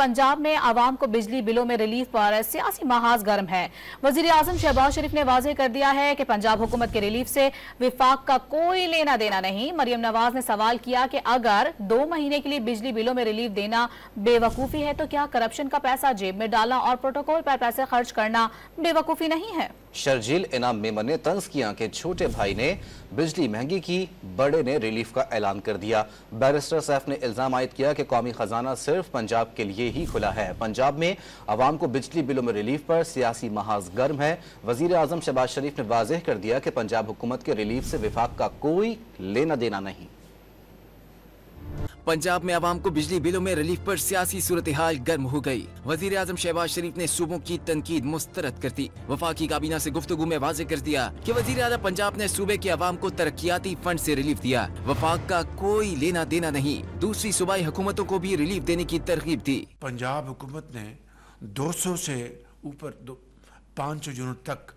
पंजाब में आवाम को बिजली बिलों में रिलीफ पर सियासी महाज गर्म है। वजीर आजम शहबाज शरीफ ने वाज़ेह कर दिया है कि पंजाब हुकूमत के रिलीफ से विफाक का कोई लेना देना नहीं। मरियम नवाज ने सवाल किया कि अगर 2 महीने के लिए बिजली बिलों में रिलीफ देना बेवकूफ़ी है तो क्या करप्शन का पैसा जेब में डालना और प्रोटोकॉल पर पैसे खर्च करना बेवकूफ़ी नहीं है। शर्जील इनाम मेमन ने तंज किया कि छोटे भाई ने बिजली महंगी की, बड़े ने रिलीफ का ऐलान कर दिया। बैरिस्टर सैफ ने इल्जाम आयद किया कि कौमी खजाना सिर्फ पंजाब के लिए ही खुला है। पंजाब में अवाम को बिजली बिलों में रिलीफ पर सियासी महाज गर्म है। वजीर आजम शहबाज शरीफ ने वाज़ेह कर दिया कि पंजाब हुकूमत के रिलीफ से विफाक का कोई लेना देना नहीं। पंजाब में आवाम को बिजली बिलों में रिलीफ पर सियासी सूरत हाल गर्म हो गई। वजीर आजम शहबाज शरीफ ने सूबों की तनकीद मुस्तरद कर दी। वफाकी काबीना से गुफ्तगू में वाज़ेह कर दिया कि वजीर आला पंजाब ने सूबे के आवाम को तरक्याती फंड से रिलीफ दिया। वफाक का कोई लेना देना नहीं। दूसरी सूबाई हुकूमतों को भी रिलीफ देने की तरगीब दी। पंजाब हुकूमत ने 200 से ऊपर 500 यूनिट तक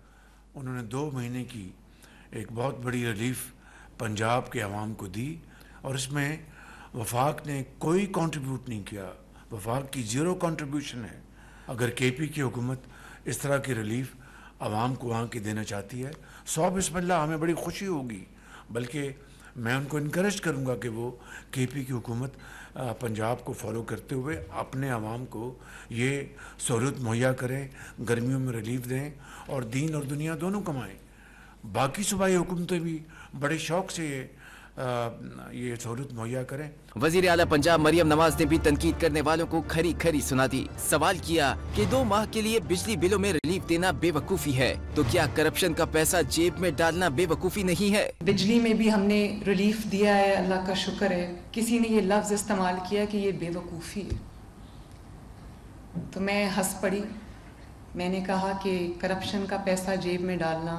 उन्होंने 2 महीने की एक बहुत बड़ी रिलीफ पंजाब के अवाम को दी और इसमें वफाक ने कोई कंट्रीब्यूट नहीं किया। वफाक की 0 कंट्रीब्यूशन है। अगर केपी की हुकूमत इस तरह की रिलीफ आवाम को वहाँ की देना चाहती है, 100 बिस्मिल्लाह, हमें बड़ी खुशी होगी। बल्कि मैं उनको इनकरेज करूँगा कि वो केपी की हुकूमत पंजाब को फॉलो करते हुए अपने आवाम को ये सहूलत मुहैया करें, गर्मियों में रिलीफ दें और दीन और दुनिया दोनों कमाएँ। बाकी सूबाई हुकूमतें भी बड़े शौक़ से ये सहूलत मुहैया करें। वजीर आला पंजाब मरियम नवाज ने भी तनकीद करने वालों को खरी खरी सुना दी। सवाल किया कि 2 माह के लिए बिजली बिलों में रिलीफ देना बेवकूफ़ी है तो क्या करप्शन का पैसा जेब में डालना बेवकूफ़ी नहीं है। बिजली में भी हमने रिलीफ दिया है, अल्लाह का शुक्र है। किसी ने ये लफ्ज़ इस्तेमाल किया कि ये बेवकूफ़ी है तो मैं हंस पड़ी। मैंने कहा कि करप्शन का पैसा जेब में डालना,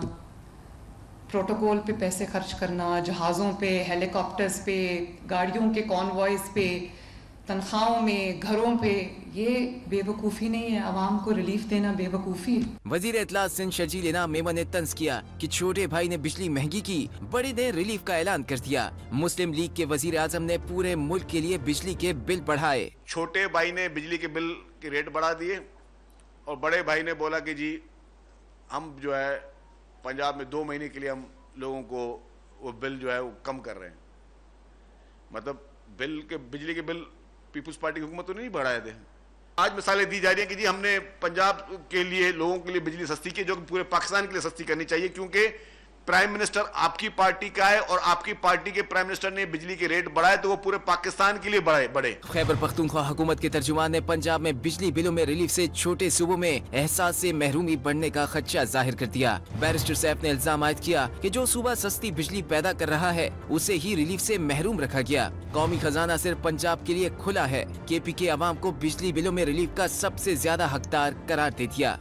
प्रोटोकॉल पे पैसे खर्च करना, जहाज़ों पे, हेलीकॉप्टर्स पे, गाड़ियों के कॉन्वॉयज़ पे, तनख्वाहों में, घरों पे, ये बेवकूफ़ी नहीं है। आवाम को रिलीफ देना बेवकूफ़ी है। वजीर इत्तलात सिंध शर्जील इनाम मेमन ने तंज किया कि छोटे भाई ने बिजली महंगी की, बड़े ने रिलीफ का ऐलान कर दिया। मुस्लिम लीग के वजीर आजम ने पूरे मुल्क के लिए बिजली के बिल बढ़ाए। छोटे भाई ने बिजली के बिल के रेट बढ़ा दिए और बड़े भाई ने बोला कि जी हम जो है पंजाब में 2 महीने के लिए हम लोगों को वो बिल जो है वो कम कर रहे हैं। मतलब बिजली के बिल पीपुल्स पार्टी की हुकूमत तो नहीं बढ़ाए थे। आज मिसालें दी जा रही हैं कि जी हमने पंजाब के लिए लोगों के लिए बिजली सस्ती की, जो पूरे पाकिस्तान के लिए सस्ती करनी चाहिए, क्योंकि प्राइम मिनिस्टर आपकी पार्टी का है और आपकी पार्टी के प्राइम मिनिस्टर ने बिजली के रेट बढ़ाए तो वो पूरे पाकिस्तान के लिए बढ़े। खैबर पख्तूनख्वा हुकूमत के तर्जुमान ने पंजाब में बिजली बिलों में रिलीफ से छोटे सूबों में एहसास से महरूमी बढ़ने का खदशा जाहिर कर दिया। बैरिस्टर सैफ ने इल्जाम आयद किया कि जो सूबा सस्ती बिजली पैदा कर रहा है उसे ही रिलीफ से महरूम रखा गया। कौमी खजाना सिर्फ पंजाब के लिए खुला है। केपी के अवाम को बिजली बिलों में रिलीफ का सबसे ज्यादा हकदार करार दे दिया।